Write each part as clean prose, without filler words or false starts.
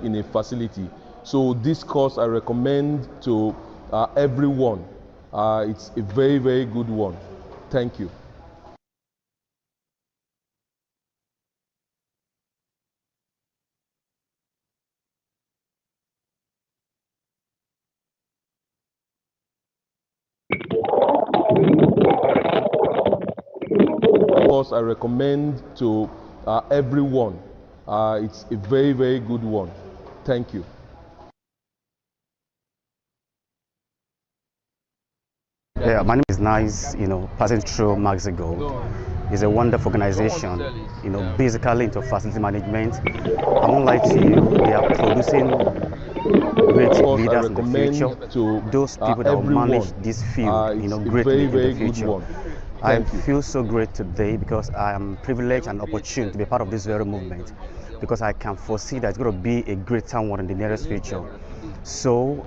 in a facility. So this course I recommend to everyone. It's a very, very good one. Thank you. Course I recommend to everyone. It's a very, very good one. Thank you. Yeah, my name is Nice, passing through Max-Migold. It's a wonderful organization, basically into facility management. I won't lie to you, they are producing great leaders in the future. Those people that will manage this field, greatly in the future. I feel so great today because I am privileged and opportune to be part of this very movement, because I can foresee that it's going to be a greater one in the nearest future. So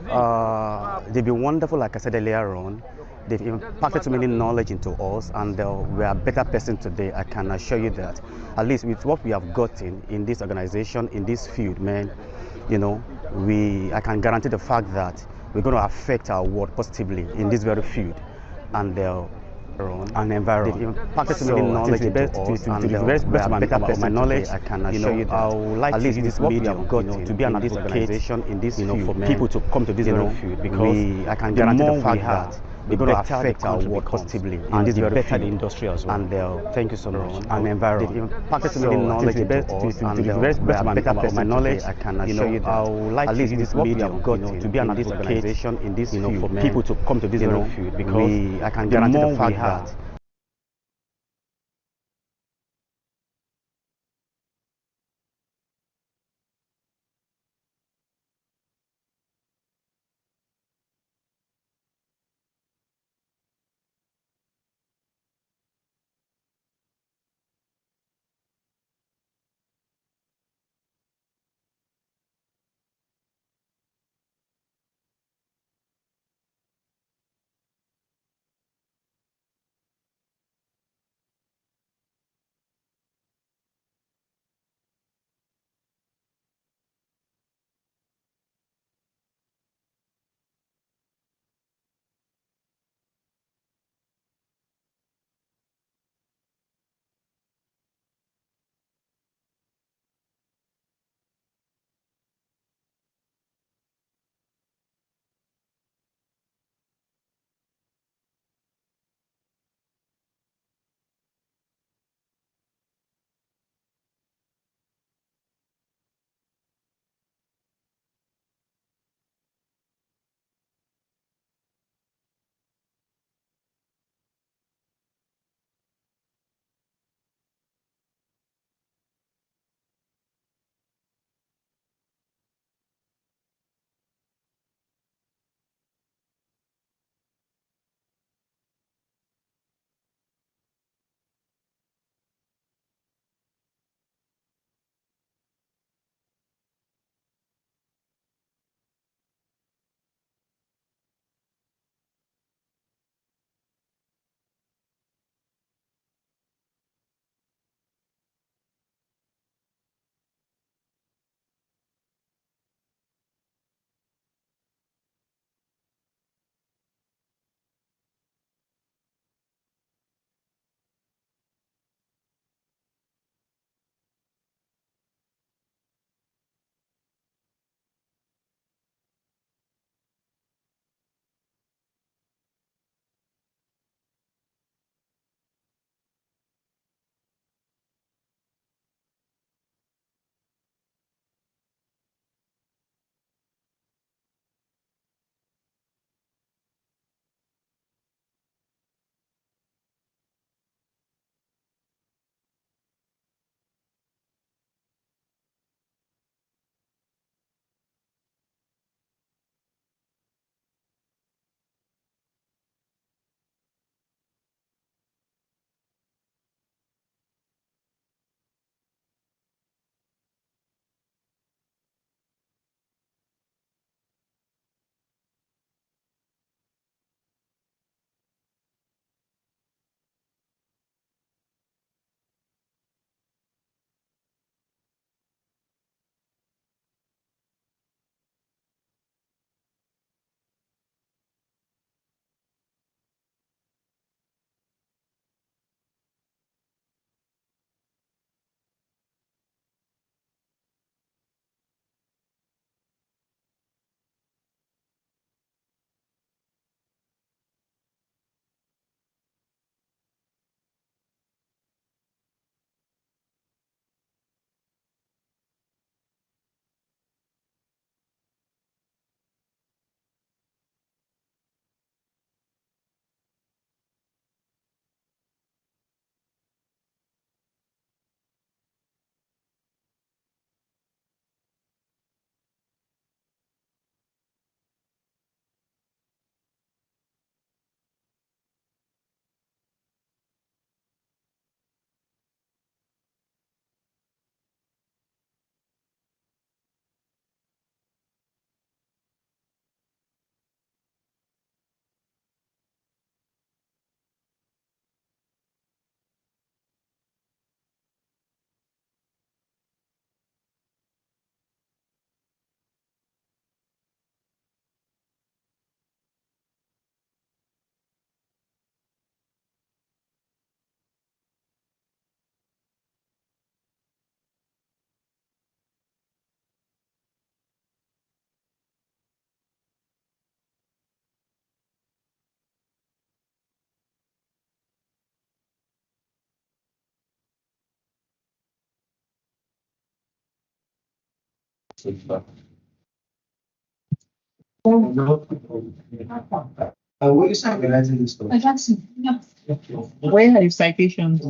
they've been wonderful, like I said earlier on. They've impacted so many knowledge into us, and we are a better person today. I can assure you that, at least with what we have gotten in this organization, in this field, man, I can guarantee the fact that we're going to affect our world positively in this very field and environment. They've impacted so many knowledge into us, and to the very best of my knowledge, I can assure you that, I would like at least this medium to be an organization in this field for people to come to this very field, because I can guarantee the fact that we're going to affect our world positively in this very field, the industry as well. And thank you so much. And environment. They've impacted so many knowledge into us, and to the very best of my knowledge, I can assure you that, I would like at least this medium to be an organization in this field for people to come to this very field, because I can guarantee the fact that Where is organizing this stuff? Where are your citations?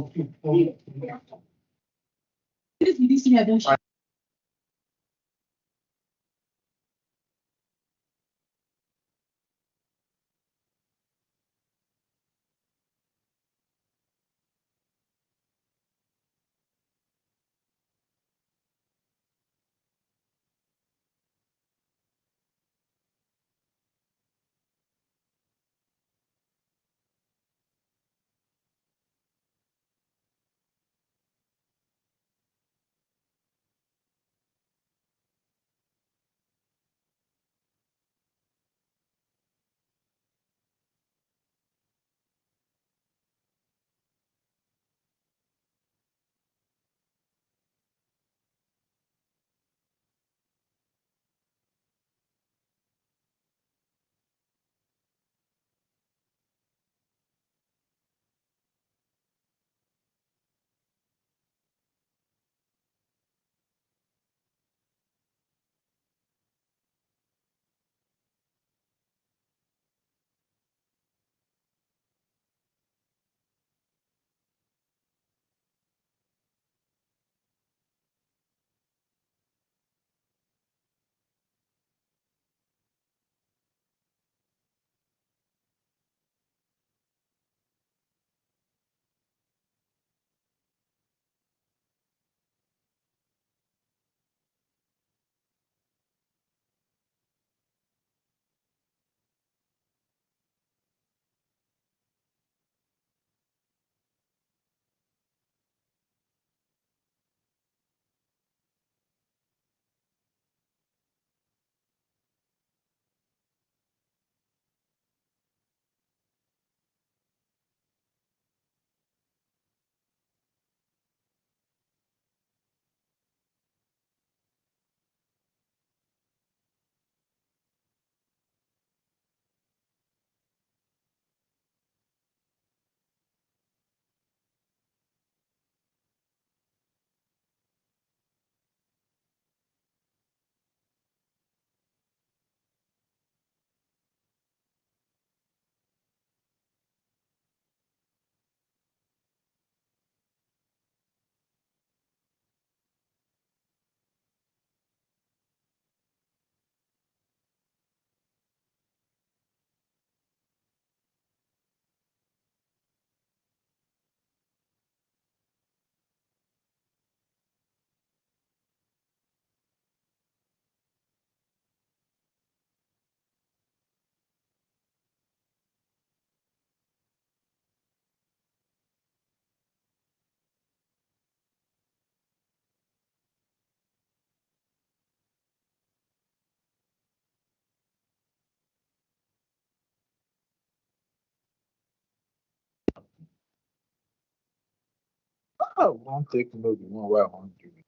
I want to take note the one where I want to do it.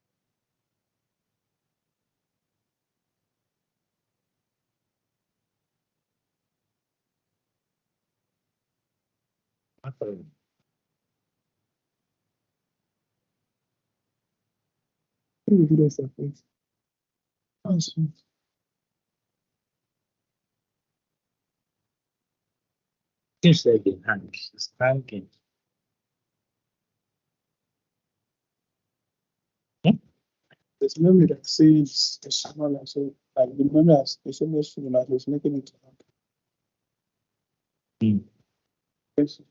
Okay. Let me do this at least. Awesome. Seems like the hands. It's hanking. There's memory that saves the smaller, so like the memory has is almost full, like it's making it happen. Yes.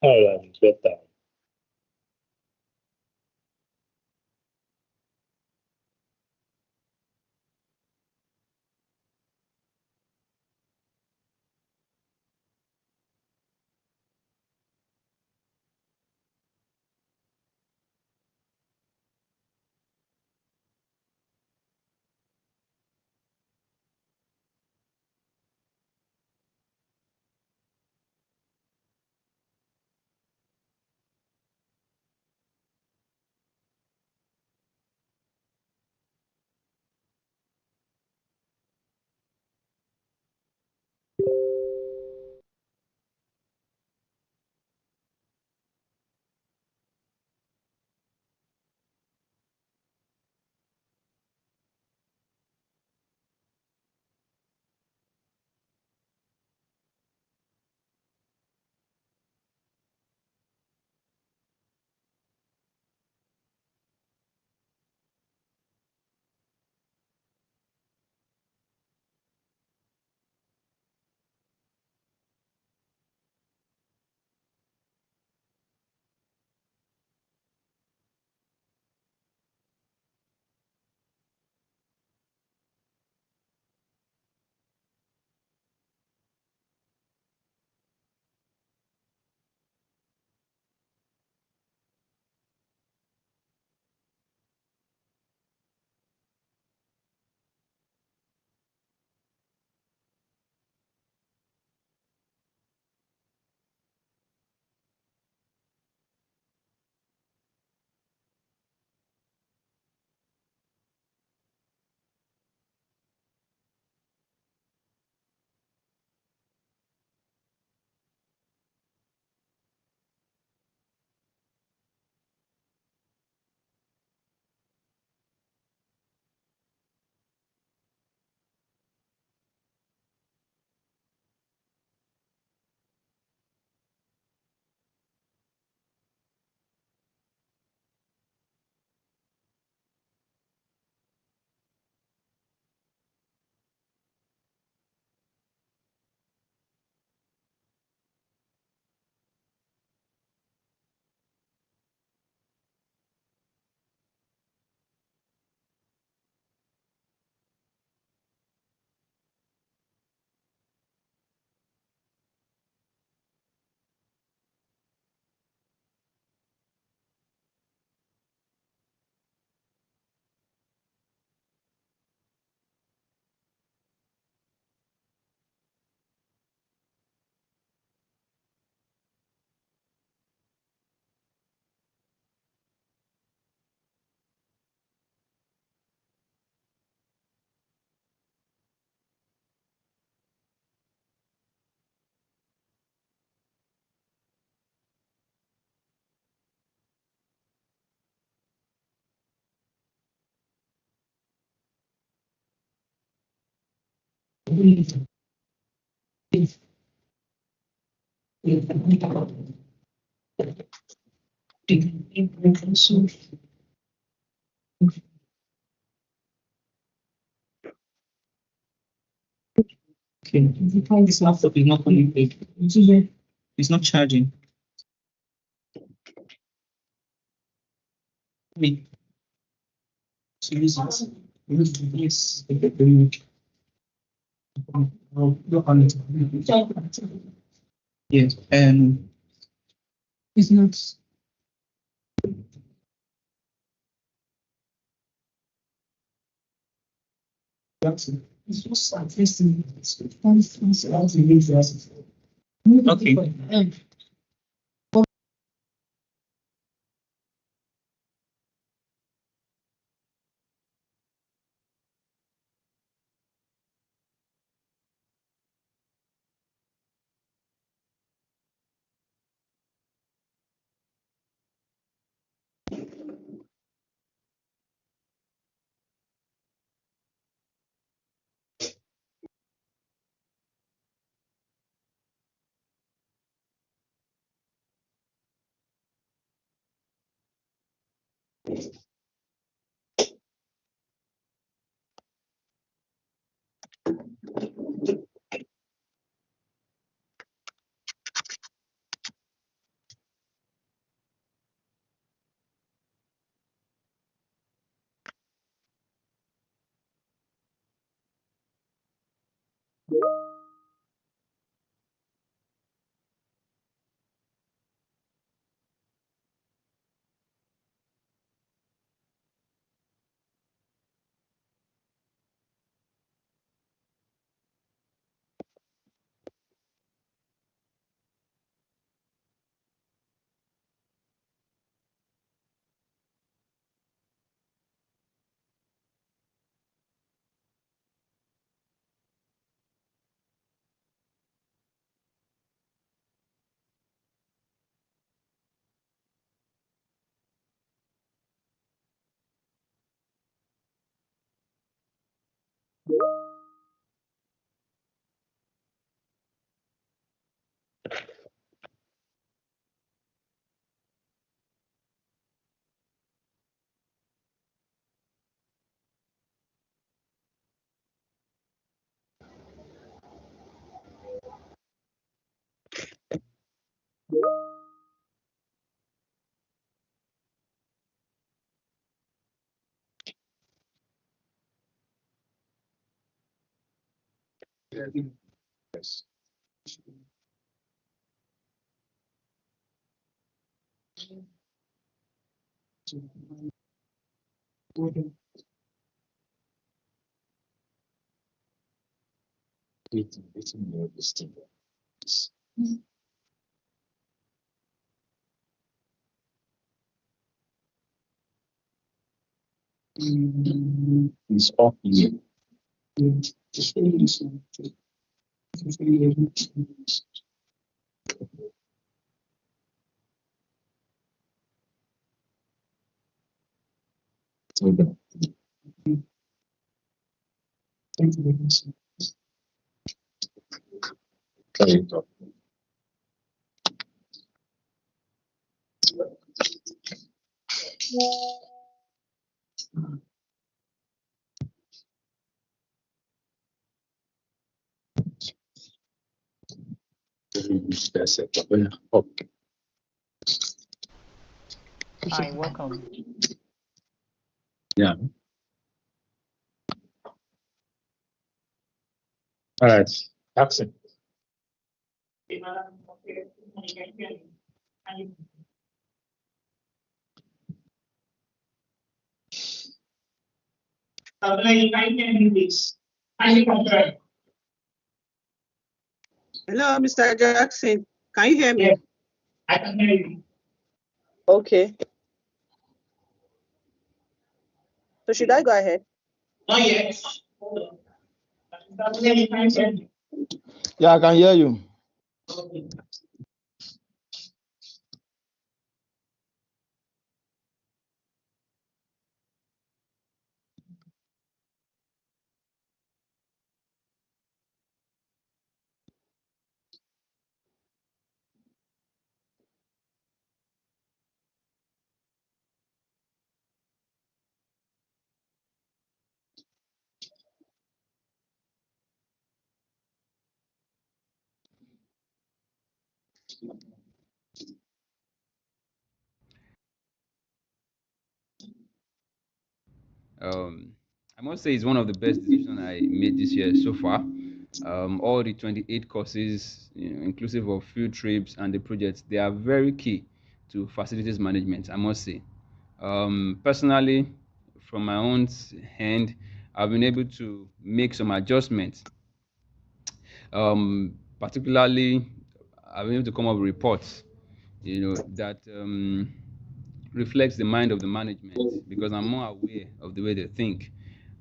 All right, better. Okay, this laptop is not connected. It's not charging. Me. So use it. Yes. Look on it. Yes. It's not. Jackson. It's just interesting. Okay. Yes. It's more distinct. It's off here. Just really listen. Thank you. Okay. Hi, welcome. Yeah. All right. Action. Hello, Mr. Jackson. Can you hear me? Yes, I can hear you. Okay. So should I go ahead? Not yet. Hold on. Yeah, I can hear you. Um, I must say it's one of the best decisions I made this year so far. All the 28 courses, inclusive of field trips and the projects, they are very key to facilities management, I must say. Personally, from my own hand, I've been able to make some adjustments. Particularly, I've been able to come up with reports, that reflects the mind of the management because I'm more aware of the way they think.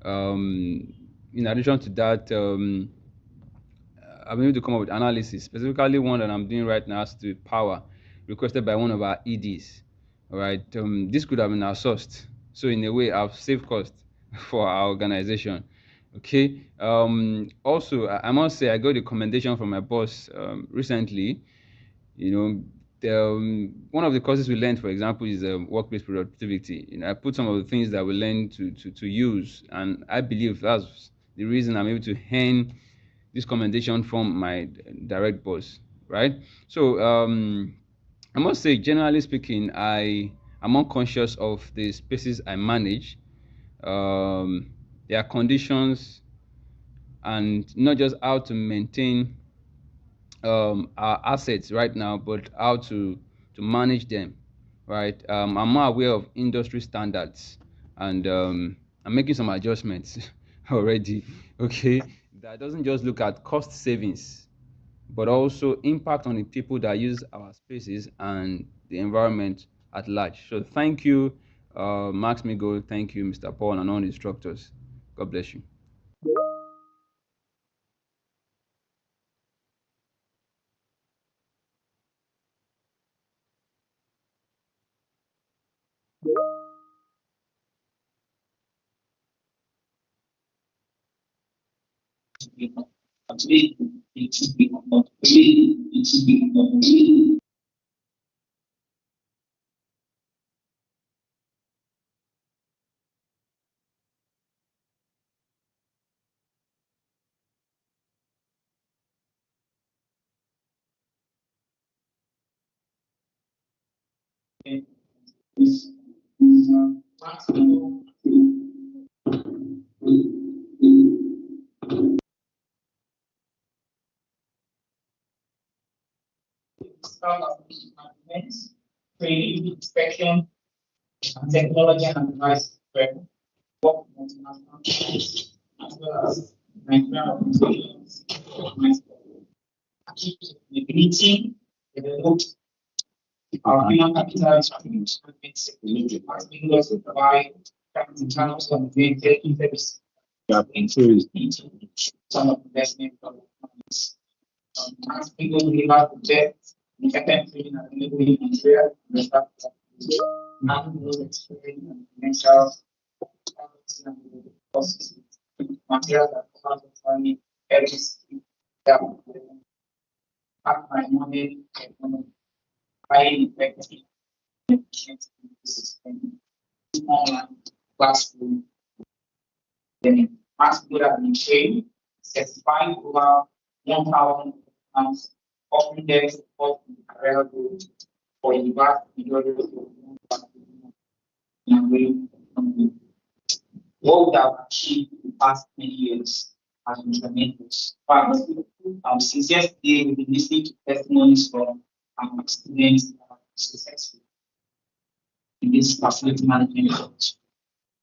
In addition to that, I've been able to come up with analysis, specifically one that I'm doing right now has to do with power, requested by one of our EDs. All right, this could have been outsourced, so in a way, I've saved cost for our organization. Okay. Also, I must say I got a commendation from my boss recently. You know, one of the courses we learned, for example, is workplace productivity. I put some of the things that we learned to use, and I believe that's the reason I'm able to earn this commendation from my direct boss, right? So I must say, generally speaking, I am unconscious of the spaces I manage, their conditions, and not just how to maintain our assets right now, but how to manage them, right? I'm more aware of industry standards, and I'm making some adjustments already. Okay, that doesn't just look at cost savings, but also impact on the people that use our spaces and the environment at large. So thank you, Max-Migold. Thank you, Mr. Paul, and all the instructors. God bless you. Training, inspection, and technology and advice work multinational companies, as well as Nigerian organizations, sustainability, develop our human capital experience, as we also provide in terms of the taking service. We have increased some of the investment programs. As people deliver projects, effective training and delivery in Nigeria, and those experience and financial costs, materials that cost of money, every that pack my money, buying effective online classroom. Then mass good have been trained, certified over 1,000 pounds, offering them support in career growth for the vast majority of what would have achieved in the past many years has been tremendous. But since yesterday, we've been listening to testimonies from students that are successful in this facility management course.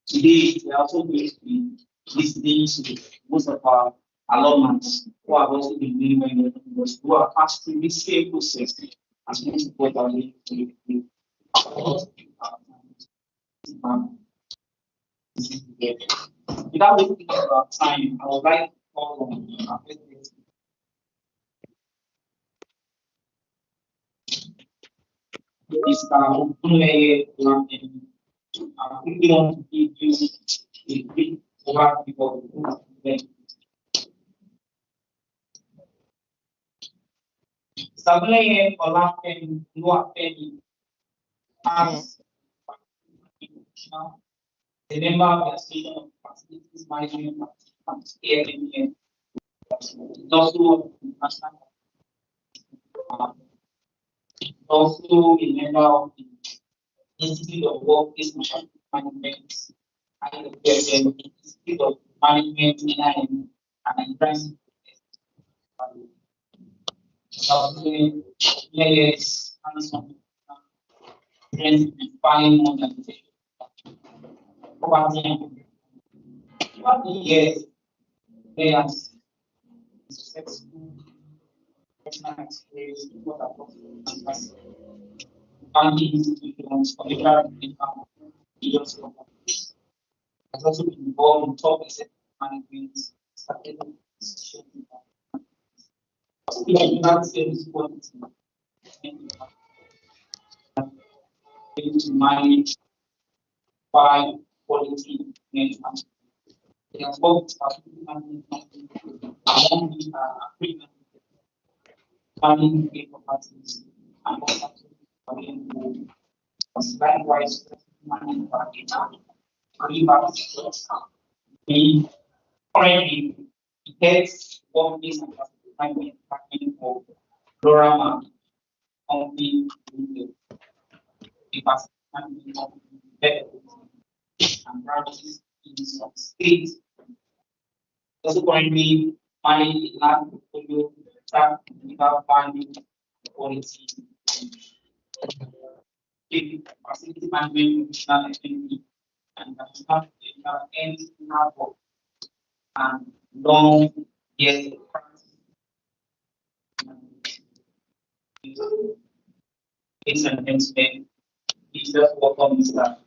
Today, we are also going to be listening to most of our alumni who have also been doing very well because who are passed through this same process as much as what are doing to without wasting our time, I would like to call on our president. Mr. Ogunleye Lamini. I quickly want to give you a brief overview of the event. Mr. Ogunleye Lamini has a member of the Association of Facilities Management and FMMC. It's also a national Also a member of the Institute of Workplace Management, IFM, Institute of Management, NIM, and Friends. Yes, hands-on friends defining organization. Over the years, players successful professional experience in what are banking institutions, commercial income, billions of companies. Has also been involved in top executive management, strategic decision making. That sales quality to manage by quality management. They have worked with strategic management among the agreement planning properties and also likewise managing marketing. He currently heads workplace and management for Flora company because and branches in some states. Also currently manage a large portfolio track without finding quality. Facility management, functional FMMC, and national ends work and long years of practice. It's an investment. It's just welcome Mr.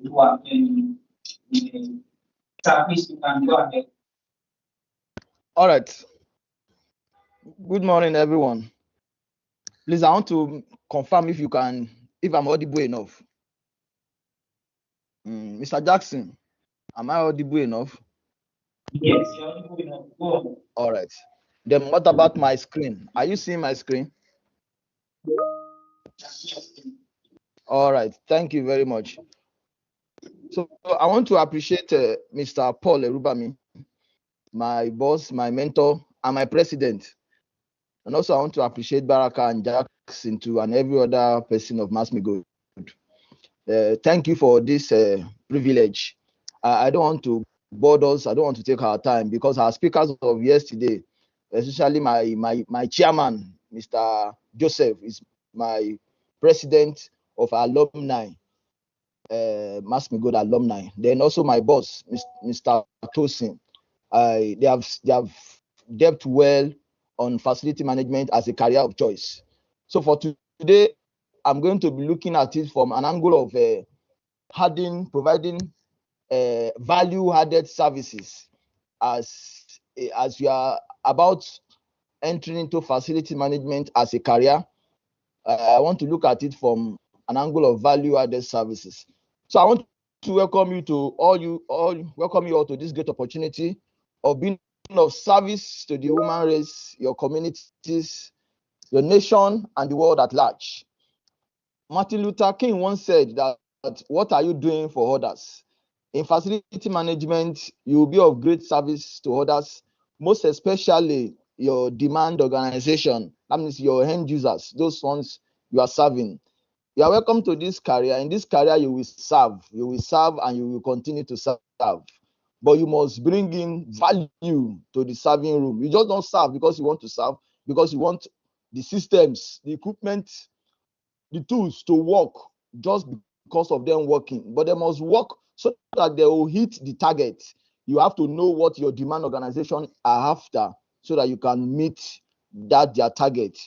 Who are in please you can go ahead. All right. Good morning, everyone. Please, I want to confirm if I'm audible enough. Mr. Jackson, am I audible enough? Yes, you're audible enough. Go on. All right. Then what about my screen? Are you seeing my screen? All right. Thank you very much. So I want to appreciate Mr. Paul Erubami, my boss, my mentor, and my president. And also I want to appreciate Baraka and Jackson too, and every other person of Max-Migold. Thank you for this privilege. I don't want to bore us. I don't want to take our time because our speakers of yesterday, especially my chairman, Mr. Joseph, is my president of alumni, Max-Migold alumni. Then also my boss, Mr. Tosin. They have dealt well on facility management as a career of choice. So for today, I'm going to be looking at it from an angle of providing value-added services as you are about entering into facility management as a career. I want to look at it from an angle of value-added services. So I want to welcome you all to this great opportunity of being of service to the human race, your communities, your nation, and the world at large. Martin Luther King once said that, what are you doing for others? In facility management, you will be of great service to others, most especially your demand organization. That means your end users, those ones you are serving. You are welcome to this career. In this career, you will serve, and you will continue to serve. But you must bring in value to the serving room. You just don't serve because you want to serve, because you want the systems, the equipment, the tools to work just because of them working. But they must work so that they will hit the target. You have to know what your demand organization are after so that you can meet their target.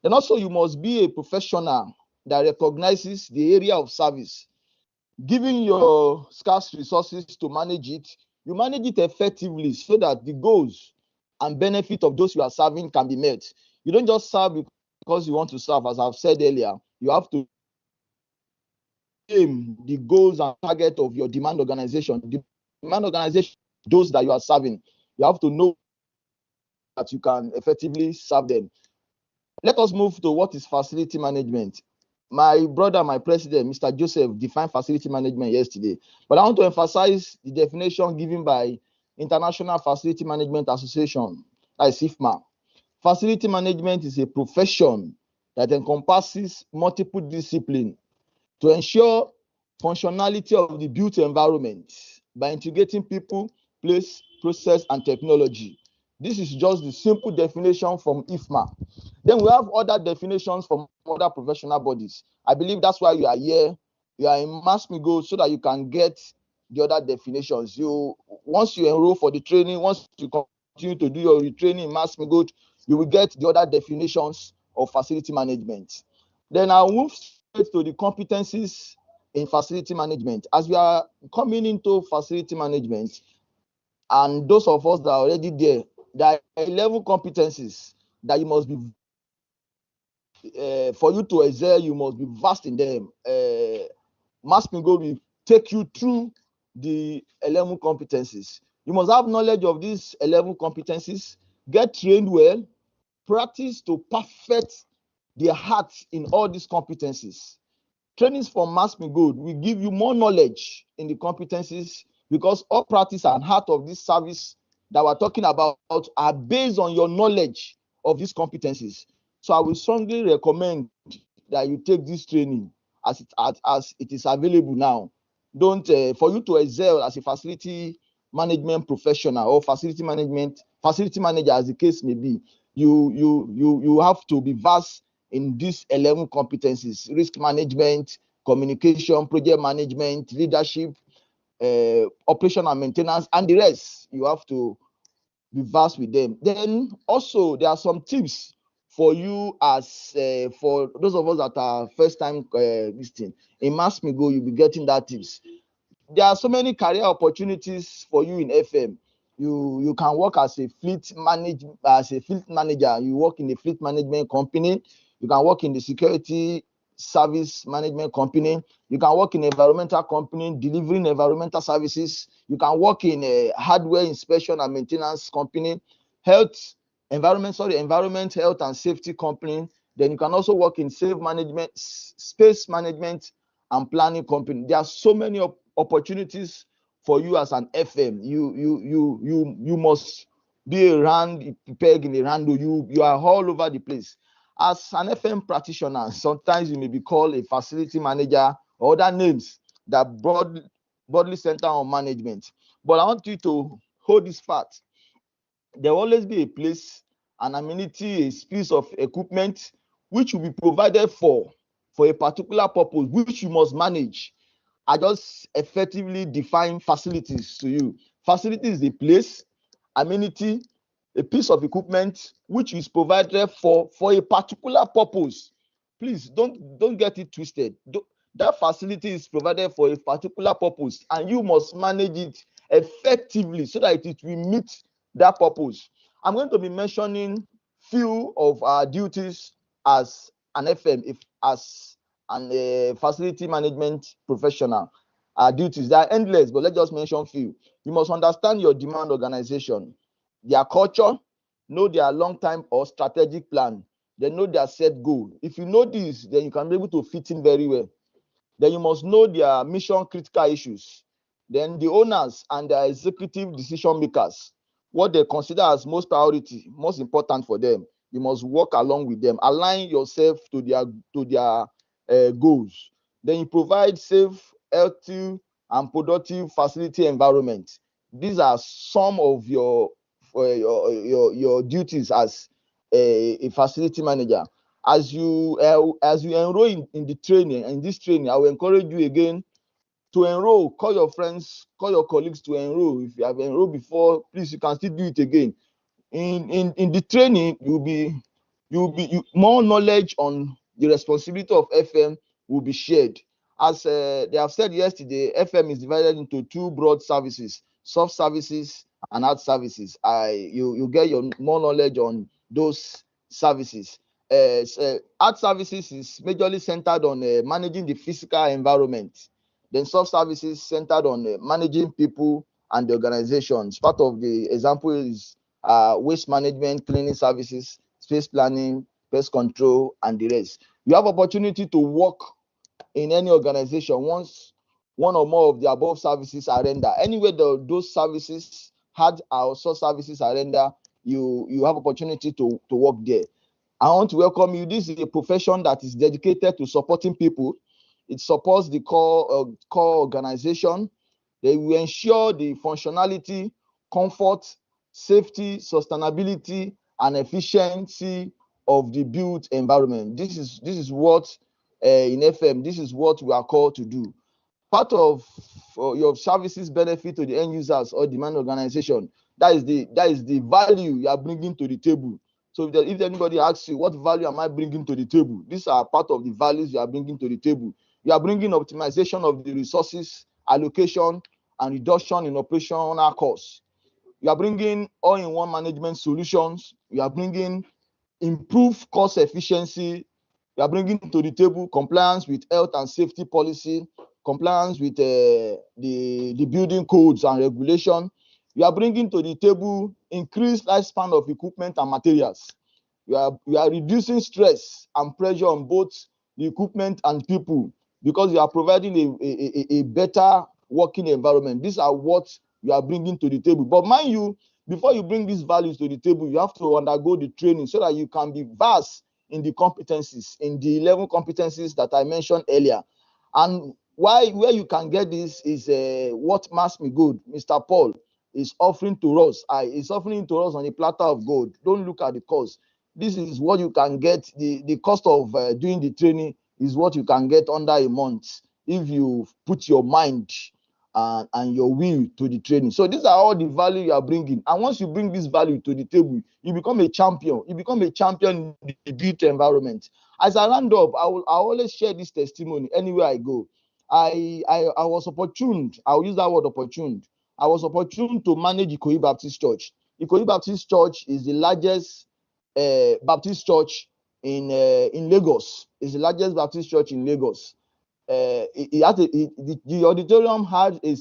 Then also you must be a professional that recognizes the area of service. Given your scarce resources to manage it, you manage it effectively so that the goals and benefit of those you are serving can be met. You don't just serve because you want to serve. As I've said earlier, you have to aim the goals and target of your demand organization. The demand organization, those that you are serving, you have to know that you can effectively serve them. Let us move to what is facility management. My brother, my president, Mr. Joseph, defined facility management yesterday, but I want to emphasize the definition given by International Facility Management Association, IFMMC. Facility management is a profession that encompasses multiple disciplines to ensure functionality of the built environment by integrating people, place, process, and technology. This is just the simple definition from IFMA. Then we have other definitions from other professional bodies. I believe that's why you are here. You are in Max-Migold so that you can get the other definitions. Once you enroll for the training, once you continue to do your retraining in Max-Migold, you will get the other definitions of facility management. Then I'll move straight to the competencies in facility management. As we are coming into facility management, and those of us that are already there are 11 competencies that you must be, for you to excel, you must be vast in them. Max-Migold will take you through the 11 competencies. You must have knowledge of these 11 competencies, get trained well, practice to perfect the heart in all these competencies. Trainings from Max-Migold will give you more knowledge in the competencies because all practice and heart of this service that we're talking about are based on your knowledge of these competencies. So I will strongly recommend that you take this training as it is available now. Don't for you to excel as a facility management professional or facility manager, as the case may be, you have to be vast in these 11 competencies: risk management, communication, project management, leadership, operation and maintenance, and the rest. You have to be vast with them. Then also there are some tips for you as for those of us that are first time listening in Max-Migold. You'll be getting that tips. There are so many career opportunities for you in FM. You can work as a fleet manager. You work in a fleet management company. You can work in the security service management company. You can work in an environmental company delivering environmental services. You can work in a hardware inspection and maintenance company, environment, health and safety company. Then you can also work in safe management, space management and planning company. There are so many opportunities for you as an FM. You must be around peg in a round. You are all over the place. As an FM practitioner, sometimes you may be called a facility manager or other names that broadly center on management. But I want you to hold this fact. There will always be a place, an amenity, a piece of equipment which will be provided for a particular purpose, which you must manage. I just effectively define facilities to you. Facility is a place, amenity, a piece of equipment which is provided for a particular purpose. Please don't get it twisted. That facility is provided for a particular purpose, and you must manage it effectively so that it will meet that purpose. I'm going to be mentioning few of our duties as an FM, as a facility management professional. Our duties, they are endless, but let's just mention few. You must understand your demand organization, their culture, know their long-term or strategic plan, then know their set goal. If you know this, then you can be able to fit in very well. Then you must know their mission critical issues, then the owners and their executive decision makers, what they consider as most priority, most important for them. You must work along with them, align yourself to their goals. Then you provide safe, healthy, and productive facility environment. These are some of your duties as a facility manager. As you enroll in the training, in this training, I will encourage you again to enroll. Call your friends, call your colleagues to enroll. If you have enrolled before, please, you can still do it again. In the training, more knowledge on the responsibility of FM will be shared. As they have said yesterday, FM is divided into two broad services: soft services and hard services. You get your more knowledge on those services. Hard services is majorly centered on managing the physical environment. Then soft services centered on managing people and the organizations. Part of the example is waste management, cleaning services, space planning, pest control, and the rest. You have opportunity to work in any organization once one or more of the above services are rendered. Anywhere those services, hard or soft services are rendered, you have opportunity to work there. I want to welcome you. This is a profession that is dedicated to supporting people. It supports the core organization. They will ensure the functionality, comfort, safety, sustainability, and efficiency of the built environment. This is what in FM, this is what we are called to do. Part of your services benefit to the end users or demand organization. That is the value you are bringing to the table. So if anybody asks you, what value am I bringing to the table? These are part of the values you are bringing to the table. You are bringing optimization of the resources, allocation, and reduction in operational costs. You are bringing all-in-one management solutions. You are bringing improved cost efficiency. You are bringing to the table compliance with health and safety policy, compliance with the building codes and regulation. You are bringing to the table increased lifespan of equipment and materials. You are reducing stress and pressure on both the equipment and people because you are providing a better working environment. These are what you are bringing to the table. But mind you, before you bring these values to the table, you have to undergo the training so that you can be vast in the competencies, in the 11 competencies that I mentioned earlier. And where you can get this is what Max-Migold, Mr. Paul, is offering to us. Is offering to us on a platter of gold. Don't look at the cost. This is what you can get. The cost of doing the training is what you can get under a month if you put your mind and your will to the training. So these are all the value you are bringing. And once you bring this value to the table, you become a champion. You become a champion in the built environment. As I round up, I always share this testimony anywhere I go. I was opportuned. I'll use that word opportuned. I was opportune to manage Ikoyi Baptist Church. Ikoyi Baptist Church is the largest Baptist church in Lagos. It's the largest Baptist church in Lagos. The auditorium have a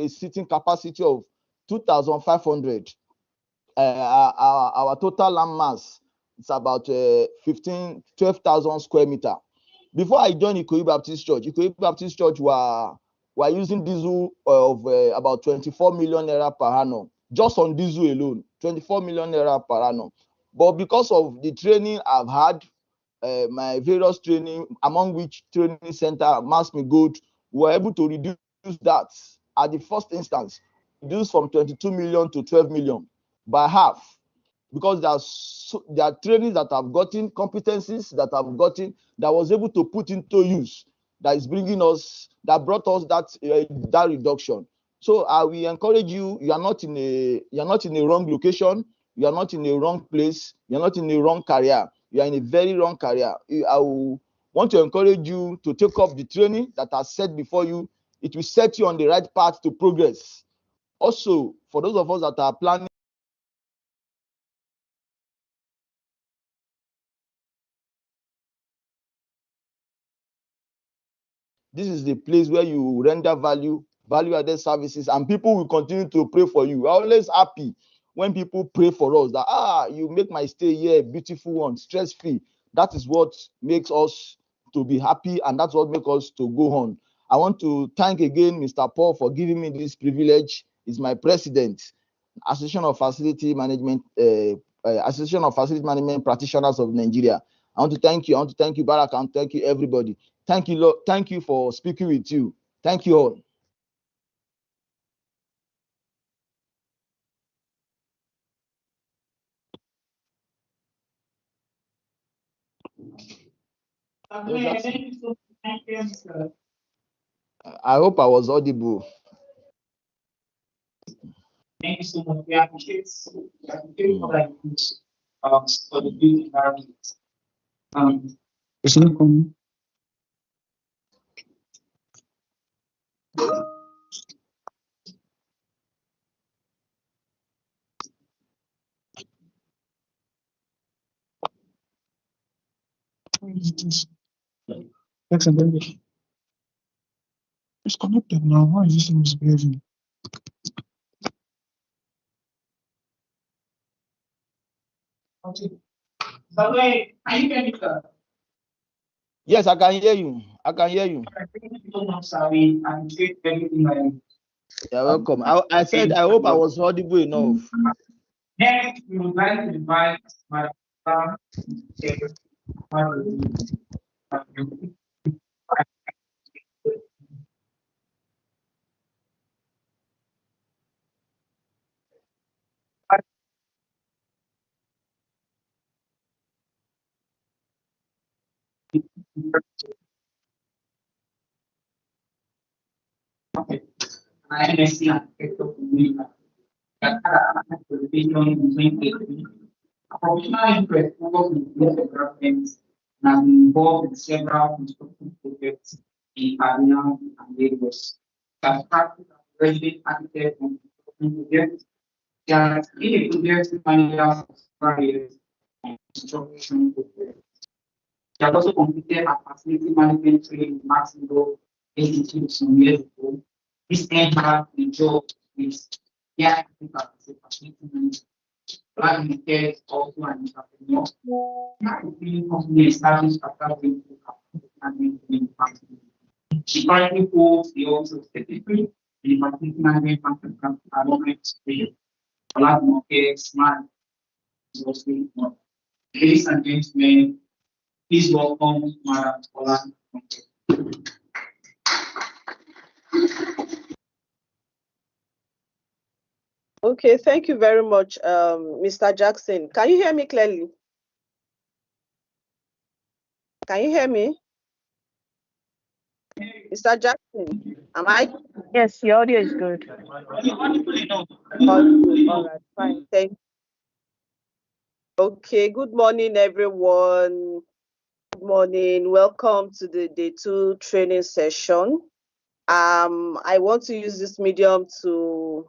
seating capacity of 2,500. Our total land mass is about 12,000 square meter. Before I joined Ikoyi Baptist Church were using diesel of about 24 million naira per annum, just on diesel alone, 24 million naira per annum. But because of the training I've had, my various training, among which training center, Max-Migold, we were able to reduce that at the first instance, reduce from 22 million to 12 million by half, because there are trainings that I've gotten, competencies that I've gotten, that was able to put into use, that is bringing us, that brought us that reduction. So I will encourage you. You are not in a wrong location. You are not in a wrong place. You are not in a wrong career. You are in a very wrong career. I will want to encourage you to take up the training that I set before you. It will set you on the right path to progress. Also, for those of us that are planning, this is the place where you render value-added services, and people will continue to pray for you. We're always happy when people pray for us that, you make my stay here a beautiful one, stress-free. That is what makes us to be happy, and that's what makes us to go on. I want to thank again Mr. Paul for giving me this privilege. He's my president, Association of Facility Management Practitioners of Nigeria. I want to thank you. I want to thank you, Barak, and thank you, everybody. Thank you, Lord. Thank you for speaking with you. Thank you all. I hope I was audible. Thank you so much. We appreciate all that you do for the building environment. It's not coming. It's connected now. Why is this misbehaving? Okay. But wait, are you ready, sir? Yes, I can hear you. I can hear you. Thank you so much, sir. We appreciate everything. You're welcome. I said I hope I was audible enough. Next, we would like to invite my INSC aspect of the professional interest towards the development and has been involved in several construction projects in Kaduna and Lagos. As part of the resident architect and construction projects, he has been a project manager for several years on construction projects. He has also completed a facility management training in Max-Migold Institute some years ago. This entered the job with yeah, as a facility manager. Black Market also an entrepreneur. Not a feeling company established after going to management facility. She currently holds the office of secretary in the facility management facility. Black Market Smart is also involved. Ladies and gentlemen, please welcome Madam Olan. Okay, thank you very much, Mr. Jackson. Can you hear me clearly? Can you hear me? Mr. Jackson, am I? Yes, your audio is good. All right, fine. Thank you. Okay, good morning, everyone. Good morning. Welcome to the Day 2 training session. I want to use this medium to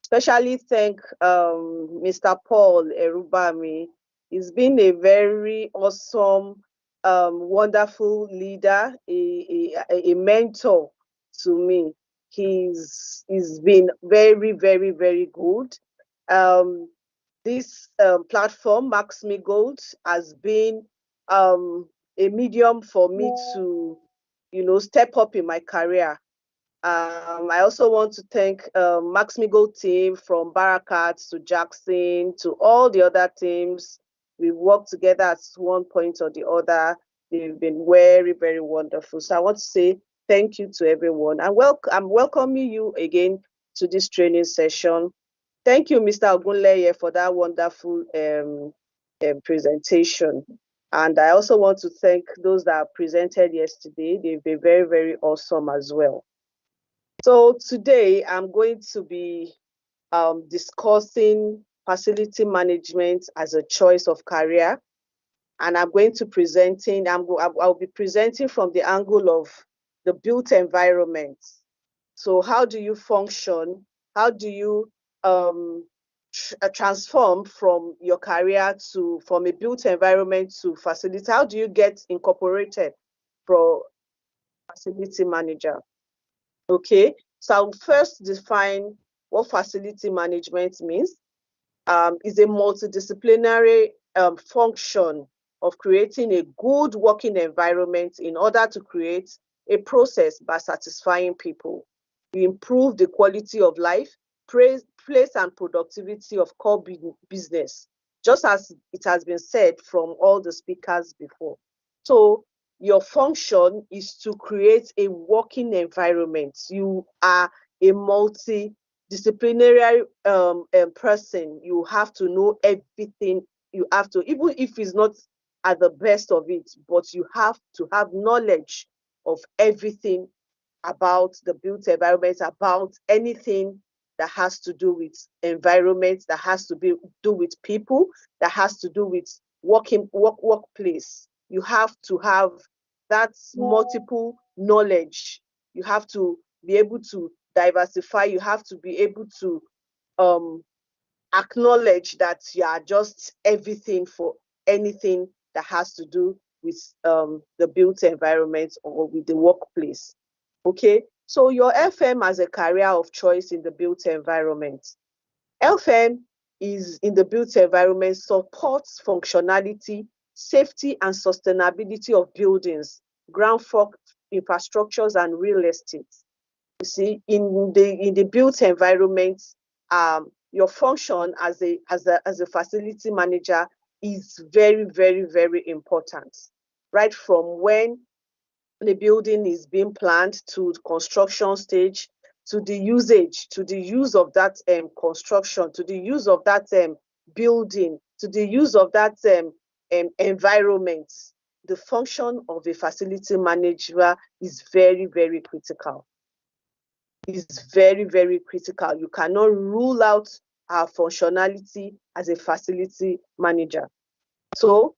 especially thank Mr. Paul Erubami. He's been a very awesome, wonderful leader, a mentor to me. He's been very, very, very good. This platform, Max-Migold, has been a medium for me to, step up in my career. I also want to thank Max-Migold team from Barakat to Jackson to all the other teams. We worked together at one point or the other. They've been very, very wonderful. So I want to say thank you to everyone. And I'm welcoming you again to this training session. Thank you, Mr. Ogunleye, for that wonderful presentation. And I also want to thank those that presented yesterday. They've been very, very awesome as well. So today I'm going to be discussing facility management as a choice of career. And I'm going to I'll be presenting from the angle of the built environment. So how do you function? How do you transform from your career from a built environment to facility? How do you get incorporated for facility manager? Okay, so I'll first define what facility management means. Is a multidisciplinary function of creating a good working environment in order to create a process by satisfying people. You improve the quality of life, place and productivity of core business, just as it has been said from all the speakers before. So your function is to create a working environment. You are a multidisciplinary person. You have to know everything. You have to, even if it's not at the best of it, but you have to have knowledge of everything about the built environment, about anything that has to do with environment, that has to do with people, that has to do with workplace. You have to have that multiple knowledge. You have to be able to diversify. You have to be able to acknowledge that you are just everything for anything that has to do with the built environment or with the workplace. Okay, so your FM as a career of choice in the built environment. FM is in the built environment supports functionality, safety, and sustainability of buildings, ground floor infrastructures, and real estate. You see, in the built environment, your function as a facility manager is very, very, very important. Right from when the building is being planned to the construction stage, to the usage, to the use of that construction, to the use of that building, to the use of that environment. The function of a facility manager is very, very critical. Is very, very critical. You cannot rule out our functionality as a facility manager. So,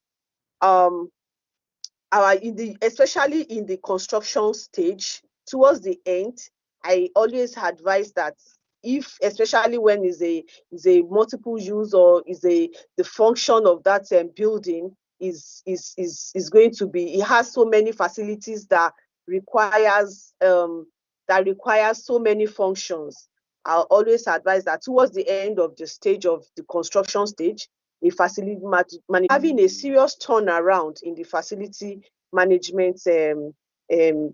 especially in the construction stage, towards the end, I always advise that if, especially when is a multiple use or the function of that building is going to be, it has so many facilities that requires so many functions. I'll always advise that towards the end of the stage of the construction stage, a facility manager having a serious turnaround in the facility management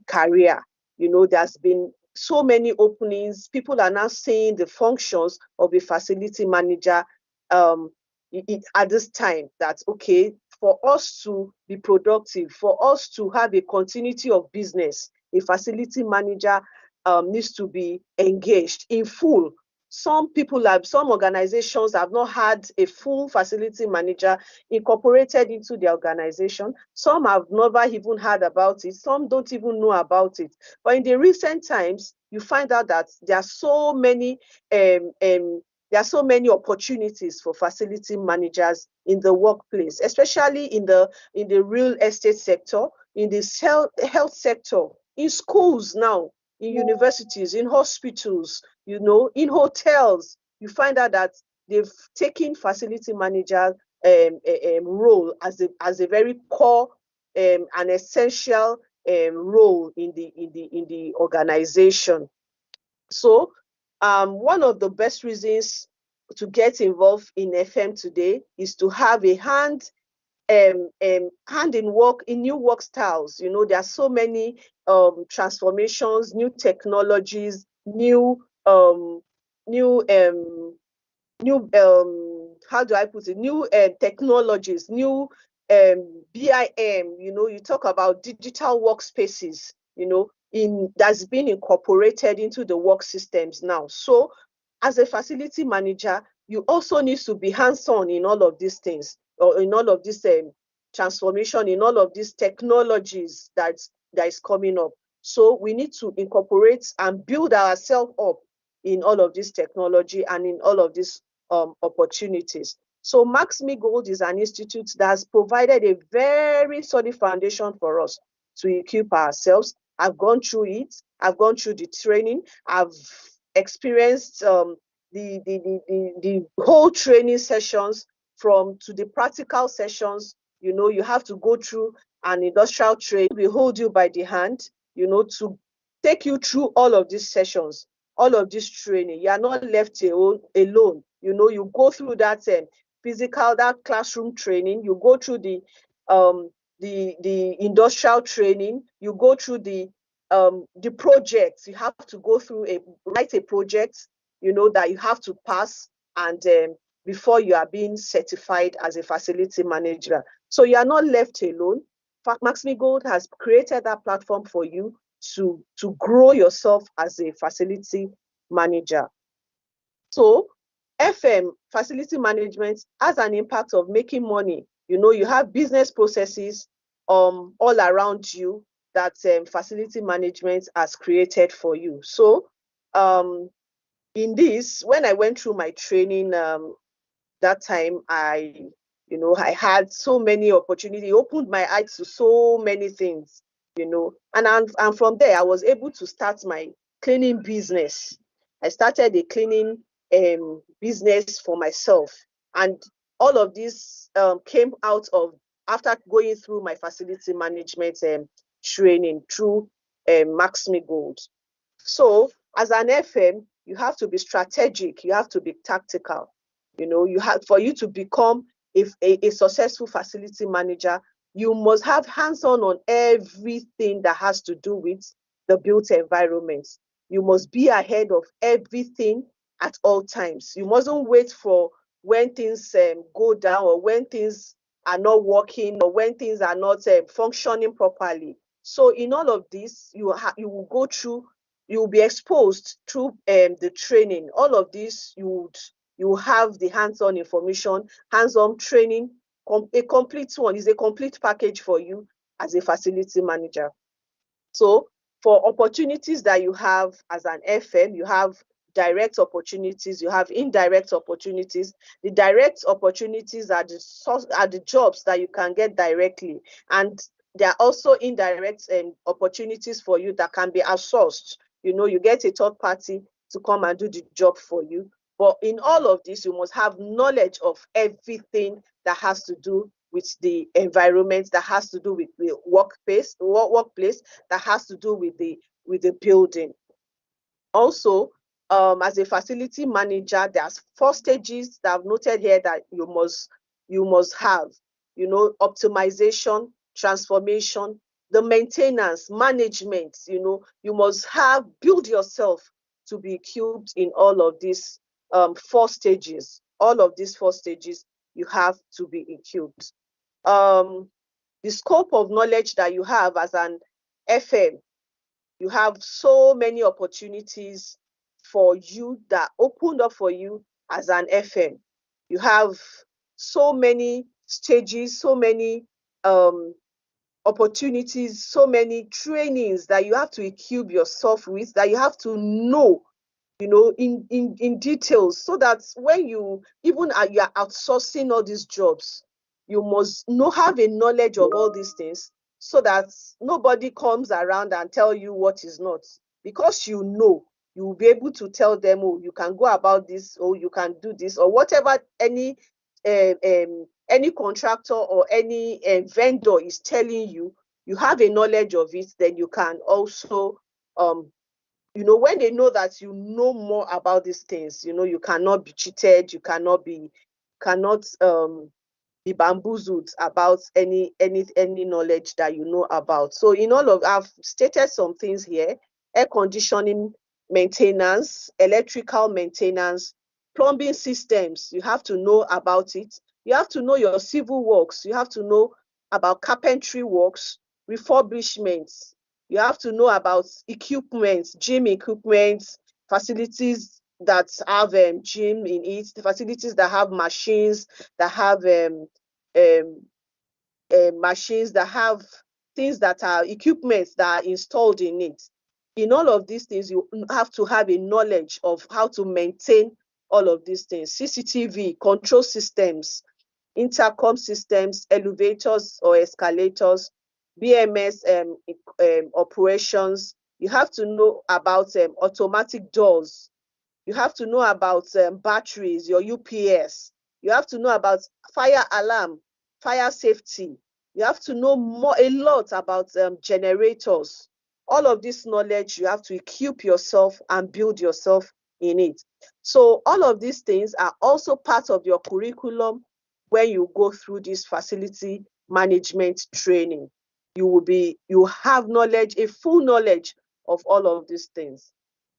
career. You know, there's been so many openings. People are now seeing the functions of a facility manager at this time, that, okay, for us to be productive, for us to have a continuity of business, a facility manager needs to be engaged in full. Some organizations have not had a full facility manager incorporated into their organization. Some have never even heard about it. Some don't even know about it. But in the recent times, you find out that there are so many opportunities for facility managers in the workplace, especially in the real estate sector, in the health sector, in schools now, in universities, in hospitals, you know, in hotels. You find out that they've taken facility manager role as a very core and essential role in the organization. So one of the best reasons to get involved in FM today is to have a hand in work, in new work styles. You know, there are so many transformations, new technologies, new how do I put it? New technologies, new BIM. You know, you talk about digital workspaces. You know, that's been incorporated into the work systems now. So, as a facility manager, you also need to be hands-on in all of these things, or in all of this transformation, in all of these technologies that is coming up. So we need to incorporate and build ourselves up in all of this technology and in all of these opportunities. So Max-Migold is an institute that has provided a very solid foundation for us to equip ourselves. I've gone through it. I've gone through the training. I've experienced the whole training sessions to the practical sessions. You know, you have to go through an industrial training. We hold you by the hand, you know, to take you through all of these sessions, all of this training. You are not left alone. You know, you go through that physical, that classroom training. You go through the industrial training. You go through the projects. You have to go through write a project, you know, that you have to pass, and before you are being certified as a facility manager. So you are not left alone. Max-Migold has created that platform for you to grow yourself as a facility manager. So FM, facility management, has an impact of making money. You know, you have business processes all around you that facility management has created for you. So in this, when I went through my training that time, I had so many opportunities. It opened my eyes to so many things, you know, and from there I was able to start my cleaning business. I started a cleaning business for myself, and all of this came out of after going through my facility management training through Max-Migold. So as an FM, you have to be strategic, you have to be tactical. You know, for you to become a successful facility manager, you must have hands-on on everything that has to do with the built environment. You must be ahead of everything at all times. You mustn't wait for when things go down or when things are not working or when things are not functioning properly. So in all of this, you will go through, you will be exposed through the training. All of this, you will have the hands-on information, hands-on training, a complete one. Is a complete package for you as a facility manager. So for opportunities that you have as an FM, you have direct opportunities, you have indirect opportunities. The direct opportunities are the jobs that you can get directly, and there are also indirect opportunities for you that can be outsourced. You get a third party to come and do the job for you. But in all of this, you must have knowledge of everything that has to do with the environment, that has to do with the workplace, that has to do with the building. Also, as a facility manager, there's 4 stages that I've noted here that you must have. Optimization, transformation, the maintenance, management. You must build yourself to be equipped in all of these 4 stages. All of these 4 stages, you have to be equipped. The scope of knowledge that you have as an FM, you have so many opportunities for you that opened up for you as an FM. You have so many stages, so many opportunities, so many trainings that you have to equip yourself with, that you have to know, in details, so that when you are outsourcing all these jobs, you must have a knowledge of all these things, so that nobody comes around and tell you what is not. Because you will be able to tell them, oh, you can go about this, or you can do this, or whatever any contractor or any vendor is telling you. You have a knowledge of it, then you can also when they know that you know more about these things, you cannot be cheated, you cannot be bamboozled about any knowledge that you know about. So I've stated some things here: air conditioning maintenance, electrical maintenance, plumbing systems. You have to know about it. You have to know your civil works. You have to know about carpentry works, refurbishments. You have to know about equipment, gym equipment, facilities that have gym in it, the facilities that have machines, that have machines, that have things that are equipments that are installed in it. In all of these things, you have to have a knowledge of how to maintain all of these things. CCTV, control systems, intercom systems, elevators or escalators, BMS operations. You have to know about automatic doors. You have to know about batteries, your UPS. You have to know about fire alarm, fire safety. You have to know a lot about generators. All of this knowledge, you have to equip yourself and build yourself in it. So all of these things are also part of your curriculum when you go through this facility management training. You have knowledge, a full knowledge of all of these things.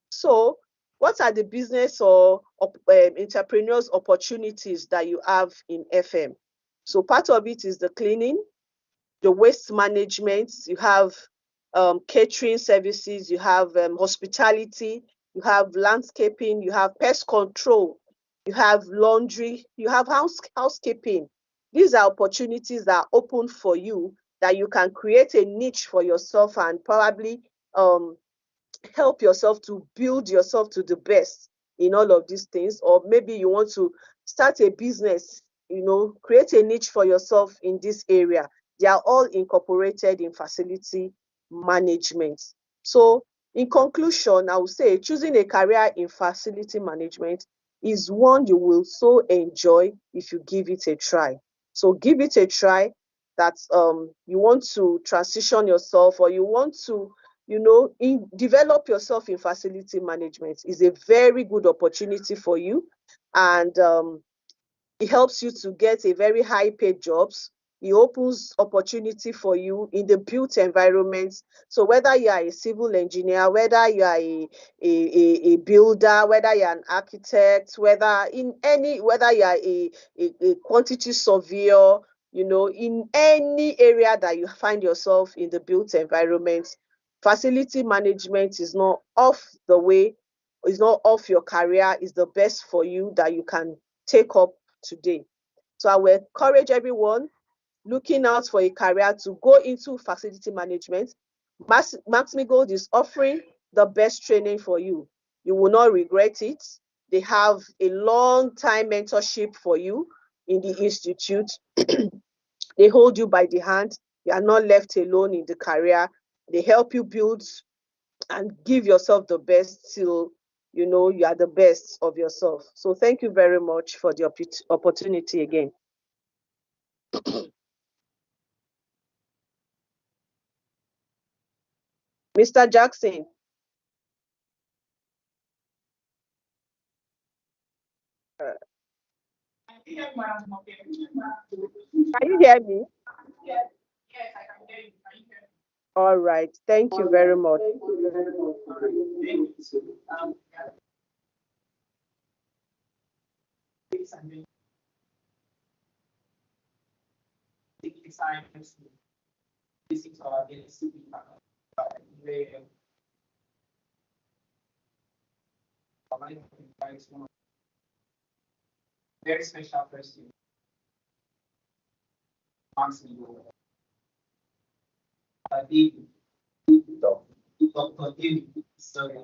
So what are the business or entrepreneurs opportunities that you have in FM? So part of it is the cleaning, the waste management. You have catering services, you have hospitality, you have landscaping, you have pest control, you have laundry, you have housekeeping. These are opportunities that are open for you, that you can create a niche for yourself and probably help yourself to build yourself to the best in all of these things. Or maybe you want to start a business, create a niche for yourself in this area. They are all incorporated in facility management. So in conclusion, I would say choosing a career in facility management is one you will so enjoy if you give it a try. So give it a try. That you want to transition yourself, or you want to develop yourself in facility management, is a very good opportunity for you. And it helps you to get a very high paid jobs. It opens opportunity for you in the built environment. So whether you are a civil engineer, whether you are a builder, whether you're an architect, whether you are a quantity surveyor, you know, in any area that you find yourself in the built environment, facility management is not off the way, is not off your career, is the best for you that you can take up today. So I will encourage everyone looking out for a career to go into facility management. Max-Migold is offering the best training for you. You will not regret it. They have a long time mentorship for you in the institute. They hold you by the hand. You are not left alone in the career. They help you build and give yourself the best till you know you are the best of yourself. So thank you very much for the opportunity again. Mr. Jackson. Can you hear me? Yes, I can hear you. Can you hear me? All right. Thank you very much. Very special person. Max-Migold. Dr. David, sorry,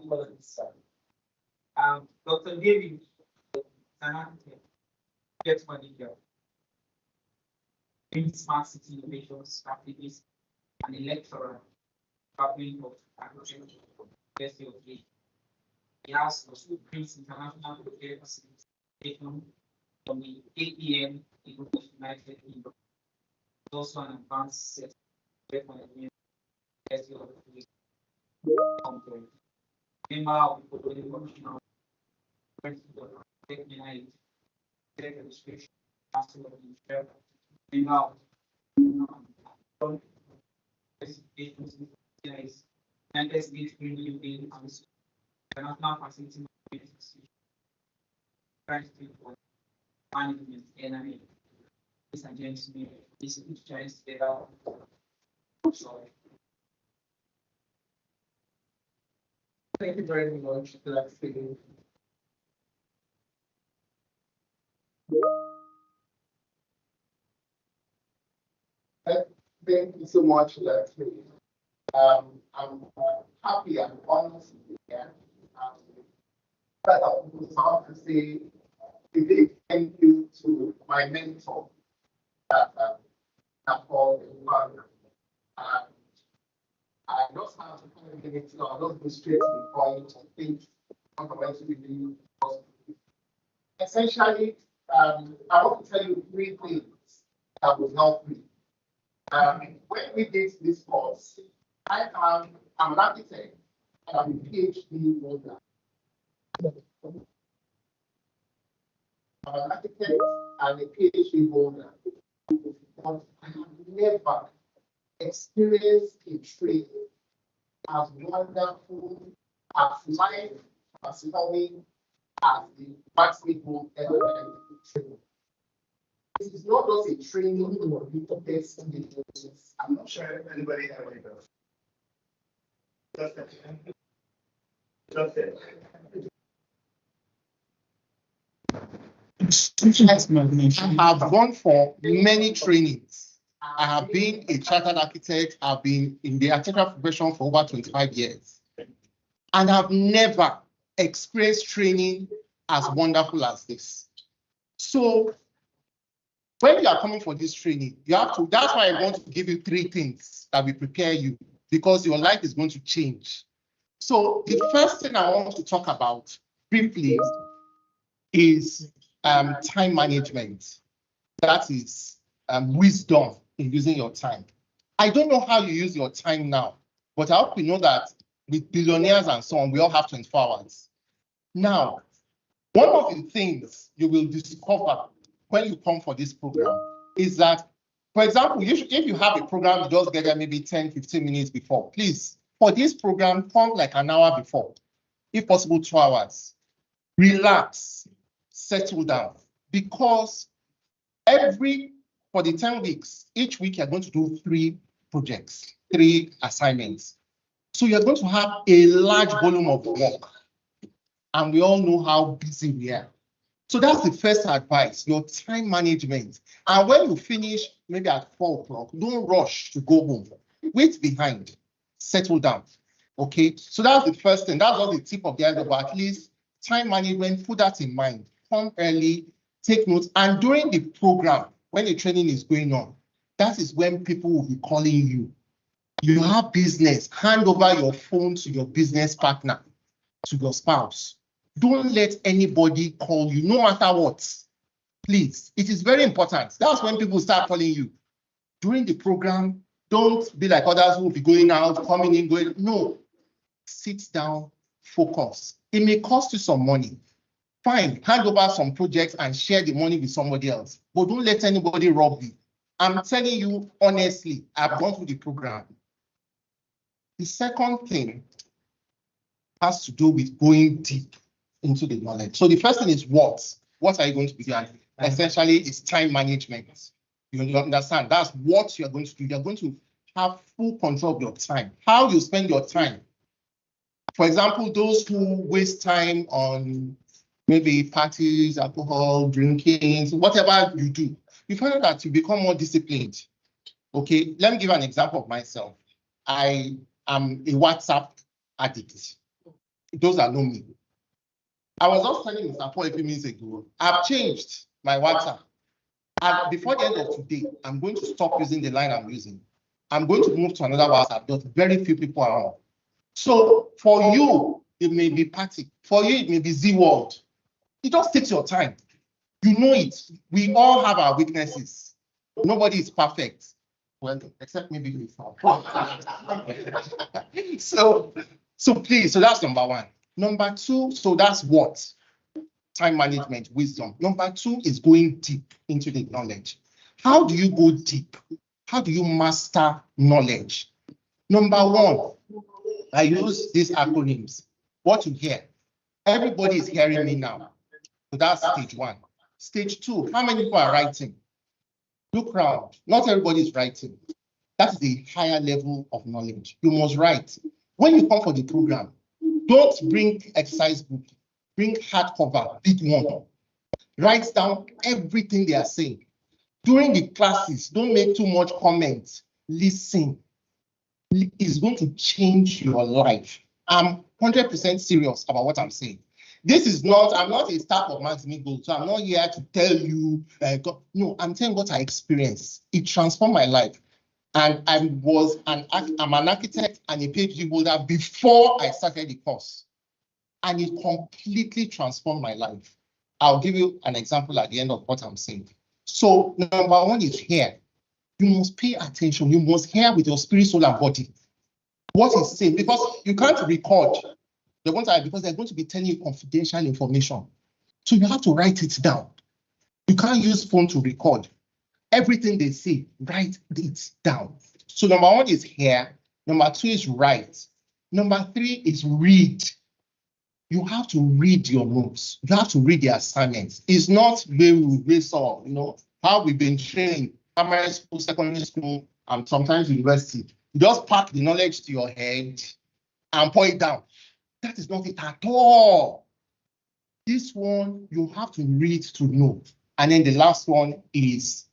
Dr. David is an architect, get money here. In smart city innovations strategies and a lecturer traveling of agriculture University of Leeds. He has also brings international affairs from the APM United Kingdom. Also an advanced set of University of Leeds. Member of the Commission Principal Technical Administration, Master of the member of specifications, United States Green Building Council, International Facility Management Association, for Management, NIA. This and gentlemen, this is Chinese data. Sorry. Thank you very much for that figure. Thank you so much for that figure. I'm happy and honored to be here. But I would have to say a big thank you to my mentor, Paul. I just have to kind of give it to you. I'll just go straight to the point. I think I'm going to be essentially, I want to tell you 3 things that will help me. When we did this course, I'm an architect and I'm a PhD holder. I'm an architect and a PhD holder. But I have never experienced a trade as wonderful, as life transforming as the Max-Migold training. This is not just a training for people testing the process. I'm not sure if anybody ever does. I have gone for many trainings. I have been a chartered architect. I've been in the architectural profession for over 25 years. And I've never experienced training as wonderful as this. So when you are coming for this training, you have to, that's why I want to give you 3 things that will prepare you, because your life is going to change. So the first thing I want to talk about briefly is time management. That is wisdom in using your time. I don't know how you use your time now, but I hope you know that with billionaires and so on, we all have 24 hours. Now, one of the things you will discover when you come for this program is that, for example, if you have a program, you just get there maybe 10, 15 minutes before. Please, for this program, come like an hour before, if possible 2 hours. Relax, settle down, because every for the 10 weeks, each week you're going to do 3 projects, 3 assignments. So you're going to have a large volume of work. And we all know how busy we are. So that's the first advice, your time management. And when you finish, maybe at 4 o'clock, don't rush to go home. Wait behind, settle down. Okay, so that's the first thing. That's not the tip of the iceberg, but at least time management, put that in mind. Come early, take notes. And during the program, when the training is going on, that is when people will be calling you. You have business, hand over your phone to your business partner, to your spouse. Don't let anybody call you, no matter what. Please, it is very important. That's when people start calling you. During the program, don't be like others who will be going out, coming in, going. No, sit down, focus. It may cost you some money. Fine, hand over some projects and share the money with somebody else. But don't let anybody rob you. I'm telling you honestly, I've gone through the program. The second thing has to do with going deep into the knowledge. So the first thing is what? What are you going to be doing? Essentially, it's time management. You understand? That's what you're going to do. You're going to have full control of your time. How you spend your time. For example, those who waste time on maybe parties, alcohol, drinking, whatever you do, you find out that you become more disciplined. Okay, let me give an example of myself. I am a WhatsApp addict. Those that know me. I was just telling Mr. Paul a few minutes ago, I've changed my WhatsApp. And before the end of today, I'm going to stop using the line I'm using. I'm going to move to another WhatsApp. There's very few people around. So for you, it may be party. For you, it may be Z World. It just takes your time. You know it. We all have our weaknesses. Nobody is perfect. Well, except maybe you. So please, so that's number 1. Number 2, so that's what? Time management, wisdom. Number 2 is going deep into the knowledge. How do you go deep? How do you master knowledge? Number 1, I use these acronyms. What you hear? Everybody is hearing me now. So that's stage 1. Stage 2, how many people are writing? Look around. Not everybody is writing. That is a higher level of knowledge. You must write. When you come for the program, don't bring exercise book. Bring hardcover, big one. Write down everything they are saying. During the classes, don't make too much comments. Listen. It's going to change your life. I'm 100% serious about what I'm saying. This is not, I'm not a staff of Max-Migold, so I'm not here to tell you, no, I'm telling what I experienced. It transformed my life. And I'm an architect and a PhD holder before I started the course. And it completely transformed my life. I'll give you an example at the end of what I'm saying. So number 1 is here. You must pay attention. You must hear with your spirit, soul, and body what is saying, because you can't record. Because they're going to be telling you confidential information. So you have to write it down. You can't use phone to record. Everything they say, write it down. So number 1 is hear. Number 2 is write. Number 3 is read. You have to read your notes. You have to read the assignments. It's not based on, how we've been trained, primary school, secondary school, and sometimes university. You just pack the knowledge to your head and pour it down. That is not it at all. This one, you have to read to know. And then the last one is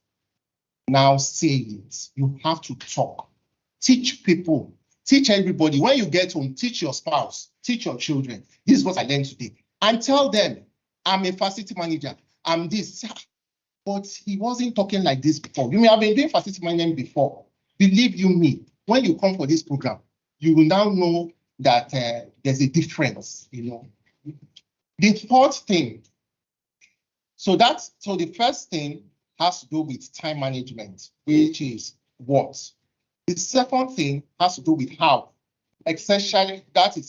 now say it. You have to talk. Teach people. Teach everybody. When you get home, teach your spouse. Teach your children. This is what I learned today. And tell them, I'm a facility manager. I'm this. But he wasn't talking like this before. You may have been doing facility management before. Believe you me, when you come for this program, you will now know that there's a difference, The third thing, so the first thing has to do with time management, which is what? The second thing has to do with how. Essentially, that is